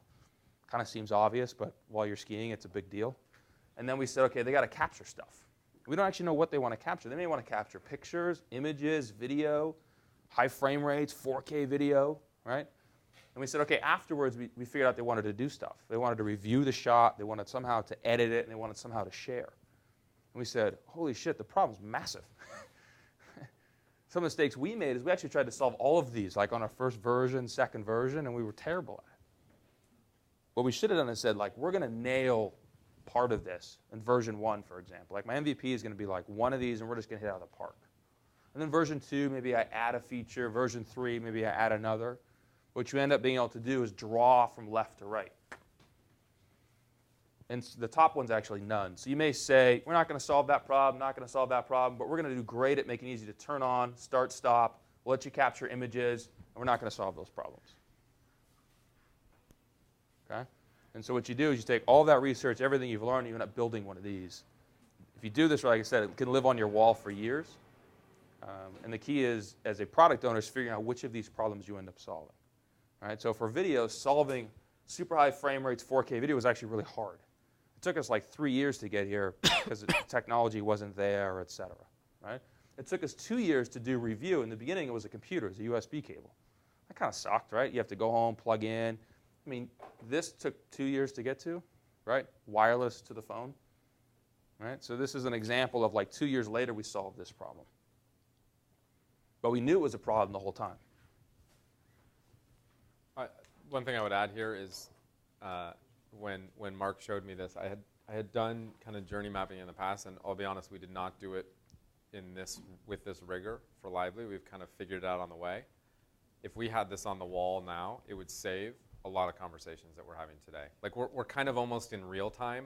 Kind of seems obvious, but while you're skiing, it's a big deal. And then we said, okay, they got to capture stuff. We don't actually know what they want to capture. They may want to capture pictures, images, video, high frame rates, 4K video, right? And we said, okay, afterwards, we figured out they wanted to do stuff. They wanted to review the shot. They wanted somehow to edit it, and they wanted somehow to share. And we said, holy shit, the problem's massive. Some mistakes we made is we actually tried to solve all of these, like on our first version, second version, and we were terrible at it. What we should have done is said, like, we're going to nail part of this in version 1, for example. Like, my MVP is going to be like one of these, and we're just going to hit it out of the park. And then version 2, maybe I add a feature. Version 3, maybe I add another. What you end up being able to do is draw from left to right. And the top one's actually none. So you may say, we're not going to solve that problem, not going to solve that problem, but we're going to do great at making it easy to turn on, start, stop. We'll let you capture images, and we're not going to solve those problems. Okay? And so what you do is you take all that research, everything you've learned, and you end up building one of these. If you do this, like I said, it can live on your wall for years. And the key is, as a product owner, is figuring out which of these problems you end up solving. All right? So for video, solving super high frame rates 4K video was actually really hard. It took us like 3 years to get here because the technology wasn't there, et cetera. Right? It took us 2 years to do review. In the beginning, it was a computer. It was a USB cable. That kind of sucked, right? You have to go home, plug in. I mean, this took 2 years to get to, right? Wireless to the phone. Right? So this is an example of like 2 years later, we solved this problem. But we knew it was a problem the whole time. One thing I would add here is when Mark showed me this, I had done kind of journey mapping in the past, and I'll be honest, we did not do it with this rigor for Lively. We've kind of figured it out on the way. If we had this on the wall now, it would save a lot of conversations that we're having today. Like we're kind of almost in real time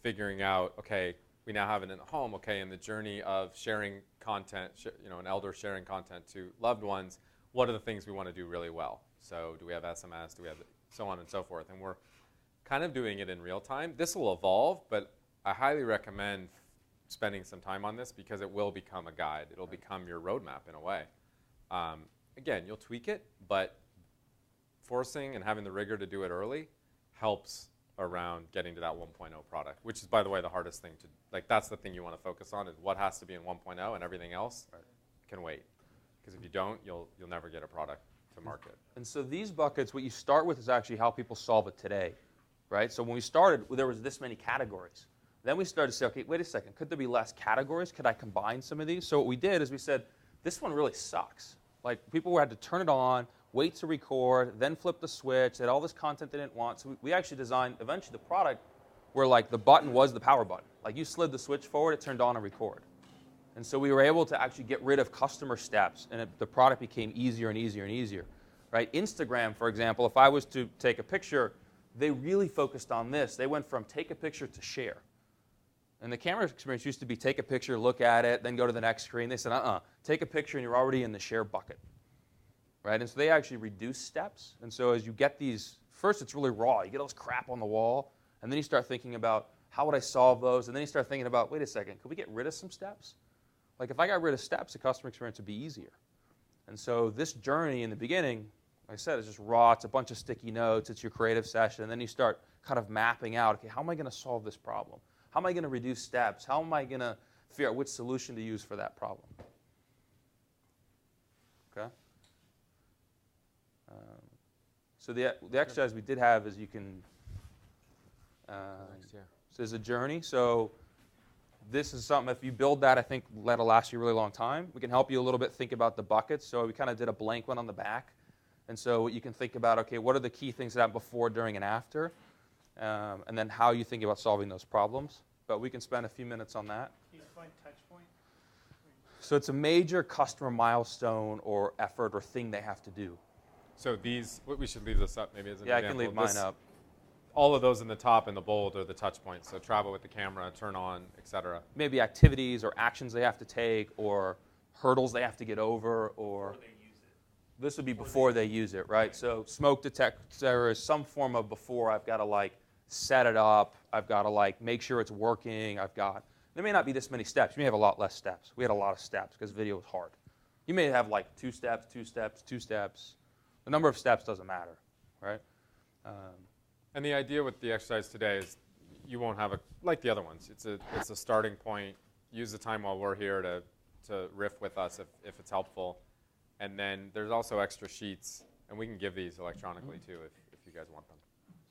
figuring out, okay, we now have it in the home, okay, in the journey of sharing content, an elder sharing content to loved ones, what are the things we want to do really well? So do we have SMS, do we have so on and so forth? And we're kind of doing it in real time. This will evolve, but I highly recommend spending some time on this because it will become a guide. It'll become your roadmap in a way. Again, you'll tweak it, but forcing and having the rigor to do it early helps around getting to that 1.0 product, which is, by the way, the hardest thing to, like, that's the thing you want to focus on is what has to be in 1.0 and everything else can wait. Because if you don't, you'll never get a product to market. And so these buckets, what you start with is actually how people solve it today, right? So when we started, there was this many categories. Then we started to say, okay, wait a second, could there be less categories? Could I combine some of these? So what we did is we said, this one really sucks. Like, people had to turn it on, wait to record, then flip the switch, they had all this content they didn't want. So we actually designed, eventually, the product where, like, the button was the power button. Like, you slid the switch forward, it turned on and record. And so we were able to actually get rid of customer steps, and the product became easier and easier and easier, right? Instagram, for example, if I was to take a picture, they really focused on this. They went from take a picture to share. And the camera experience used to be take a picture, look at it, then go to the next screen. They said, take a picture and you're already in the share bucket, right? And so they actually reduced steps. And so as you get these, first it's really raw. You get all this crap on the wall, and then you start thinking about how would I solve those? And then you start thinking about, wait a second, could we get rid of some steps? Like, if I got rid of steps, the customer experience would be easier. And so this journey in the beginning, like I said, is just raw. It's a bunch of sticky notes. It's your creative session. And then you start kind of mapping out, okay, how am I going to solve this problem? How am I going to reduce steps? How am I going to figure out which solution to use for that problem? Okay? So the exercise we did have is you can, so there's a journey. So this is something, if you build that, I think that'll last you a really long time. We can help you a little bit think about the buckets. So we kind of did a blank one on the back. And so you can think about, okay, what are the key things that happen before, during, and after? And then how you think about solving those problems. But we can spend a few minutes on that. Can you define touch point? So it's a major customer milestone or effort or thing they have to do. So these, we should leave this up maybe as an Yeah, example. I can leave mine up. All of those in the top and the bold are the touch points. So travel with the camera, turn on, etc. Maybe activities or actions they have to take or hurdles they have to get over or This would be before they use it, right? So smoke detector is some form of before. I've got to like set it up. I've got to like make sure it's working. There may not be this many steps. You may have a lot less steps. We had a lot of steps because video was hard. You may have like 2 steps, 2 steps, 2 steps. The number of steps doesn't matter, right? And the idea with the exercise today is you won't have like the other ones. It's a starting point. Use the time while we're here to riff with us if it's helpful. And then there's also extra sheets, and we can give these electronically too if you guys want them.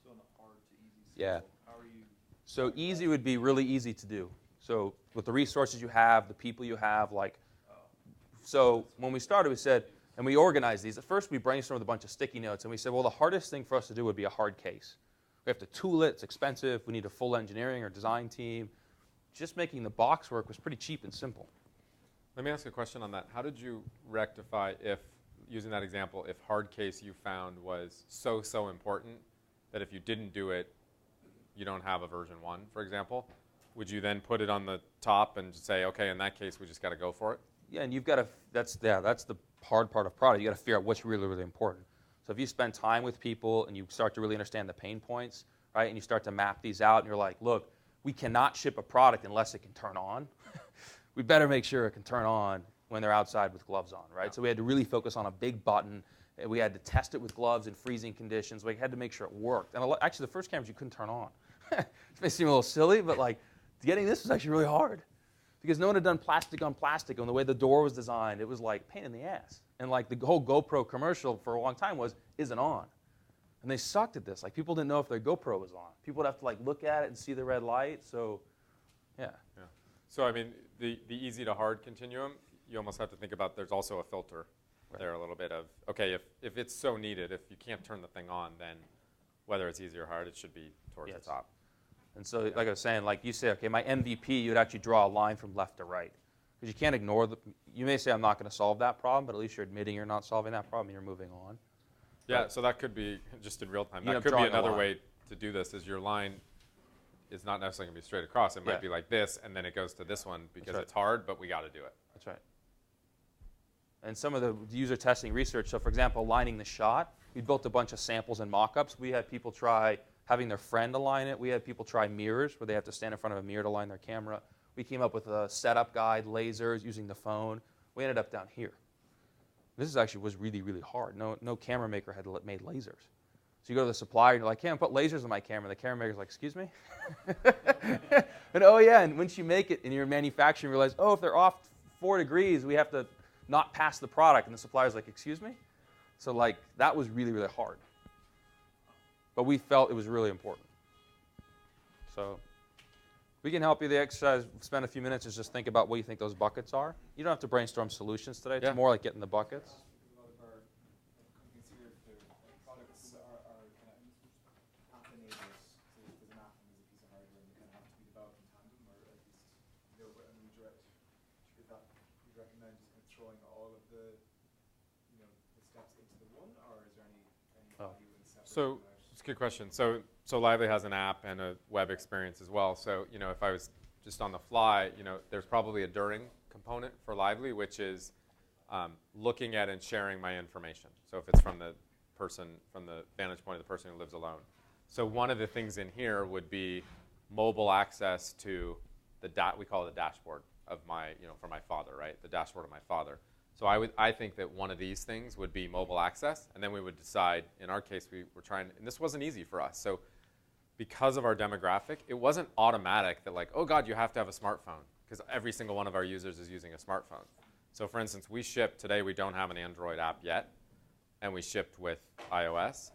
So on the hard to easy scale, Yeah. how are you? So easy would be really easy to do. So with the resources you have, the people you have, so when we started, we said, and we organized these. At first, we brainstormed with a bunch of sticky notes, and we said, well, the hardest thing for us to do would be a hard case. We have to tool it. It's expensive. We need a full engineering or design team. Just making the box work was pretty cheap and simple. Let me ask a question on that. How did you rectify using that example, if hard case you found was so important that if you didn't do it, you don't have a version 1, for example? Would you then put it on the top and say, okay, in that case, we just got to go for it? Yeah, and you've got to, that's the hard part of product. You got to figure out what's really, really important. So if you spend time with people and you start to really understand the pain points, right, and you start to map these out, and you're like, look, we cannot ship a product unless it can turn on. We better make sure it can turn on when they're outside with gloves on, right? Yeah. So we had to really focus on a big button. We had to test it with gloves in freezing conditions. We had to make sure it worked. And actually, the first cameras you couldn't turn on. It may seem a little silly, but like getting this was actually really hard because no one had done plastic on plastic. And the way the door was designed, it was like pain in the ass. And like the whole GoPro commercial for a long time isn't on. And they sucked at this. Like people didn't know if their GoPro was on. People would have to like look at it and see the red light. So, yeah. Yeah. So I mean, the easy to hard continuum, you almost have to think about there's also a filter there a little bit of, okay, if it's so needed, if you can't turn the thing on, then whether it's easy or hard, it should be towards the top. And so, like I was saying, like you say, okay, my MVP, you'd actually draw a line from left to right. Because you can't ignore you may say, I'm not going to solve that problem, but at least you're admitting you're not solving that problem and you're moving on. Yeah, But so that could be, just in real time, You end that up could be drawing a another line. way to do this, is your line is not necessarily going to be straight across. It might Yeah. be like this, and then it goes to this one because right. it's hard, but we got to do it. That's right. And some of the user testing research, so for example, aligning the shot, we built a bunch of samples and mock-ups. We had people try having their friend align it. We had people try mirrors, where they have to stand in front of a mirror to align their camera. We came up with a setup guide, lasers, using the phone. We ended up down here. This was really, really hard. No camera maker had made lasers. So you go to the supplier and you're like, can't put lasers on my camera. The camera maker's like, excuse me? And oh yeah, and once you make it in your manufacturing, you realize, oh, if they're off 4 degrees, we have to not pass the product. And the supplier's like, excuse me? So like, that was really, really hard. But we felt it was really important. So we can help you. The exercise, spend a few minutes, is just think about what you think those buckets are. You don't have to brainstorm solutions today. It's Yeah. more like getting the buckets. A lot of our companies here, their products are kind of app enablers. So there's an app and there's a piece of hardware, and they kind of have to be developed in tandem, or at least, would you recommend just kind of throwing all of the steps into the one, or is there any value in separating So them out? it's a good question. So Lively has an app and a web experience as well. So if I was just on the fly, there's probably a during component for Lively, which is looking at and sharing my information. So if it's from the vantage point of the person who lives alone. So one of the things in here would be mobile access to we call it the dashboard of for my father, right? The dashboard of my father. So I think that one of these things would be mobile access, and then we would decide, in our case, we were trying, and this wasn't easy for us. So because of our demographic, it wasn't automatic that like, oh God, you have to have a smartphone, because every single one of our users is using a smartphone. So for instance, today we don't have an Android app yet, and we shipped with iOS,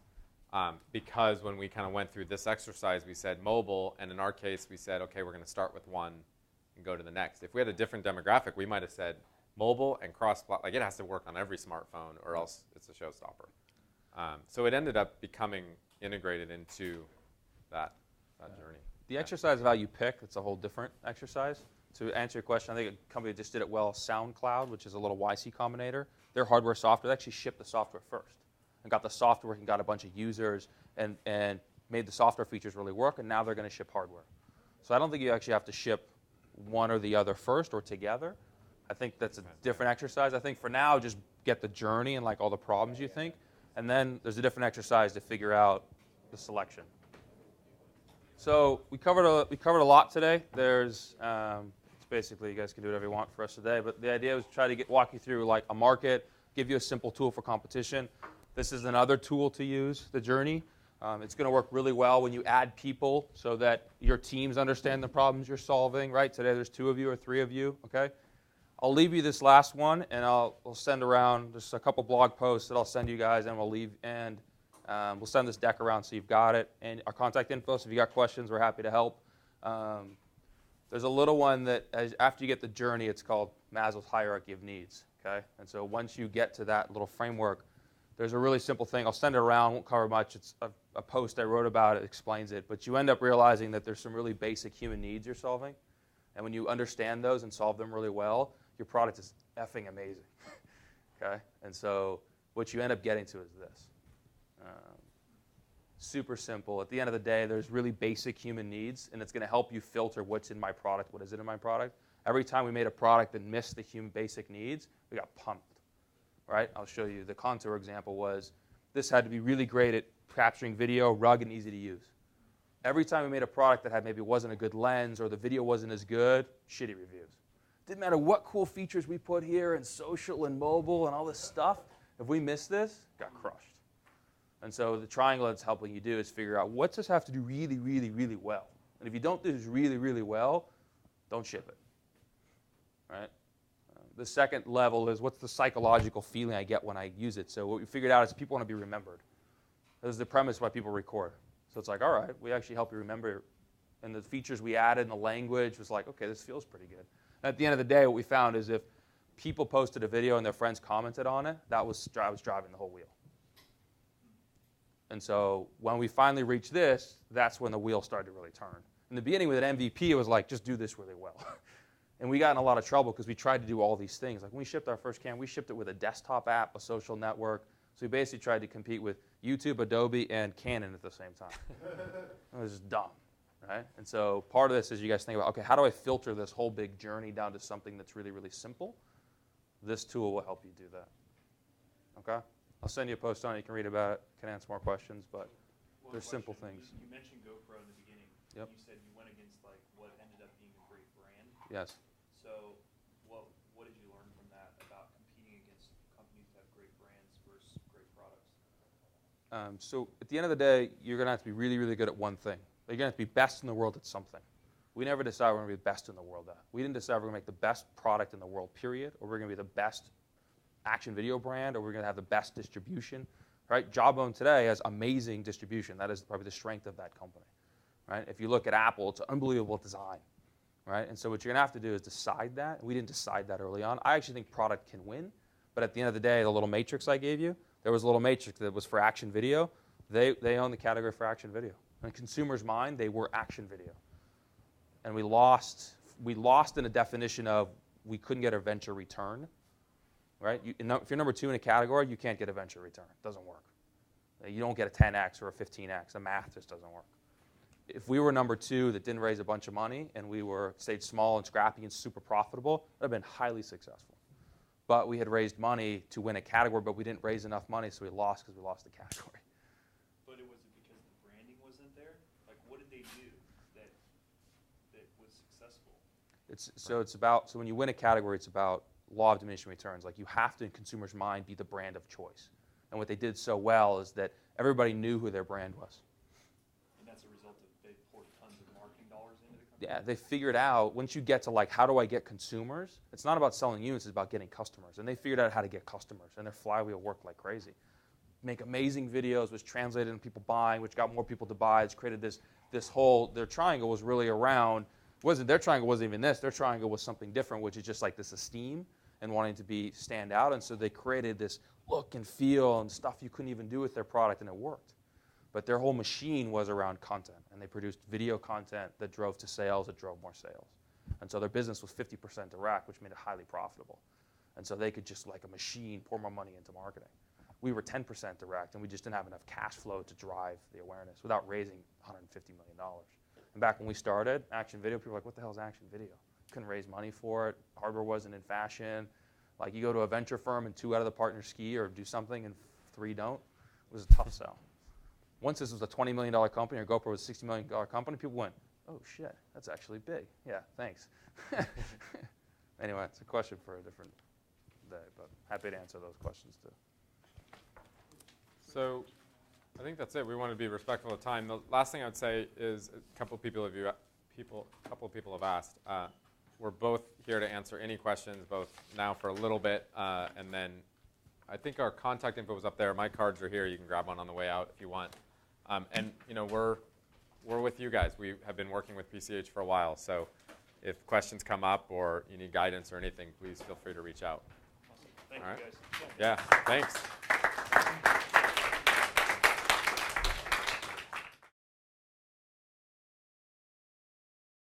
because when we kind of went through this exercise, we said mobile, and in our case, we said, okay, we're going to start with one and go to the next. If we had a different demographic, we might have said mobile and like it has to work on every smartphone, or else it's a showstopper. So it ended up becoming integrated into that journey. The exercise of how you pick, it's a whole different exercise. To answer your question, I think a company that just did it well, SoundCloud, which is a little YC Combinator. Their hardware software, they actually shipped the software first and got the software and got a bunch of users and made the software features really work, and now they're going to ship hardware. So I don't think you actually have to ship one or the other first or together. I think that's a different exercise. I think for now, just get the journey and like all the problems you think. And then there's a different exercise to figure out the selection. So we covered a lot today. There's it's basically, you guys can do whatever you want for us today, but the idea was to try to walk you through like a market, give you a simple tool for competition. This is another tool to use, the journey. It's going to work really well when you add people so that your teams understand the problems you're solving, right? Today there's 2 of you or 3 of you, okay? I'll leave you this last one, and I'll send around just a couple blog posts that I'll send you guys, and we'll send this deck around so you've got it. And our contact info, so if you got questions, we're happy to help. There's a little one that, after you get the journey, it's called Maslow's hierarchy of needs, okay? And so once you get to that little framework, there's a really simple thing. I'll send it around, won't cover much. It's a post I wrote about it, explains it. But you end up realizing that there's some really basic human needs you're solving. And when you understand those and solve them really well, your product is effing amazing, okay? And so what you end up getting to is this. Super simple. At the end of the day, there's really basic human needs, and it's going to help you filter what's in my product, what isn't in my product. Every time we made a product that missed the human basic needs, we got pumped. Right? I'll show you. The contour example was this had to be really great at capturing video, rugged, and easy to use. Every time we made a product that had maybe wasn't a good lens or the video wasn't as good, shitty reviews. Didn't matter what cool features we put here and social and mobile and all this stuff. If we missed this, got crushed. And so the triangle that's helping you do is figure out what's this have to do really, really, really well. And if you don't do this really, really well, don't ship it. Right? The second level is what's the psychological feeling I get when I use it. So what we figured out is people want to be remembered. This is the premise why people record. So it's like, all right, we actually help you remember. And the features we added and the language was like, okay, this feels pretty good. And at the end of the day, what we found is if people posted a video and their friends commented on it, I was driving the whole wheel. And so when we finally reached this, that's when the wheel started to really turn. In the beginning with an MVP, it was like, just do this really well. And we got in a lot of trouble because we tried to do all these things. Like when we shipped our first cam, we shipped it with a desktop app, a social network. So we basically tried to compete with YouTube, Adobe, and Canon at the same time. It was just dumb, right? And so part of this is you guys think about, okay, how do I filter this whole big journey down to something that's really, really simple? This tool will help you do that, okay? I'll send you a post on it. You can read about it, can answer more questions, but there's simple things. You mentioned GoPro in the beginning. Yep. You said you went against like what ended up being a great brand. Yes. So what did you learn from that about competing against companies that have great brands versus great products? So at the end of the day, you're going to have to be really, really good at one thing. You're going to have to be best in the world at something. We never decided we're going to be the best in the world at. We didn't decide we're going to make the best product in the world, period, or we're going to be the best action video brand, or we're going to have the best distribution. Right? Jawbone today has amazing distribution. That is probably the strength of that company. Right? If you look at Apple, it's an unbelievable design. Right? And so what you're going to have to do is decide that. We didn't decide that early on. I actually think product can win. But at the end of the day, the little matrix I gave you, there was a little matrix that was for action video. They own the category for action video. In consumers' mind, they were action video. And we lost in a definition of we couldn't get a venture return. Right? If you're number 2 in a category, you can't get a venture return. It doesn't work. You don't get a 10x or a 15x. The math just doesn't work. If we were number 2 that didn't raise a bunch of money and we stayed small and scrappy and super profitable, that would have been highly successful. But we had raised money to win a category, but we didn't raise enough money, so we lost because we lost the category. But it was because the branding wasn't there? Like what did they do that was successful? So when you win a category, it's about law of diminishing returns. Like you have to, in consumers' mind, be the brand of choice. And what they did so well is that everybody knew who their brand was. And that's a result of they poured tons of marketing dollars into the company? Yeah, they figured out, once you get to like, how do I get consumers? It's not about selling units, it's about getting customers. And they figured out how to get customers, and their flywheel worked like crazy. Make amazing videos, which translated into people buying, which got more people to buy. It's created this whole, their triangle was really around, their triangle wasn't even this, their triangle was something different, which is just like this esteem and wanting to stand out. And so they created this look and feel and stuff you couldn't even do with their product, and it worked. But their whole machine was around content, and they produced video content that drove to sales, that drove more sales. And so their business was 50% direct, which made it highly profitable. And so they could just, like a machine, pour more money into marketing. We were 10% direct, and we just didn't have enough cash flow to drive the awareness without raising $150 million. And back when we started, action video, people were like, what the hell is action video? Couldn't raise money for it. Hardware wasn't in fashion. Like you go to a venture firm and 2 out of the partners ski or do something and 3 don't. It was a tough sell. Once this was a $20 million company or GoPro was a $60 million company, people went, oh shit, that's actually big. Yeah, thanks. Anyway, it's a question for a different day, but happy to answer those questions too. So I think that's it. We want to be respectful of time. The last thing I would say is a couple of people have asked. We're both here to answer any questions, both now for a little bit, and then I think our contact info was up there. My cards are here. You can grab one on the way out if you want. And you know, we're with you guys. We have been working with PCH for a while, so if questions come up or you need guidance or anything, please feel free to reach out. Awesome. Thank All you, right. guys. Yeah, thanks.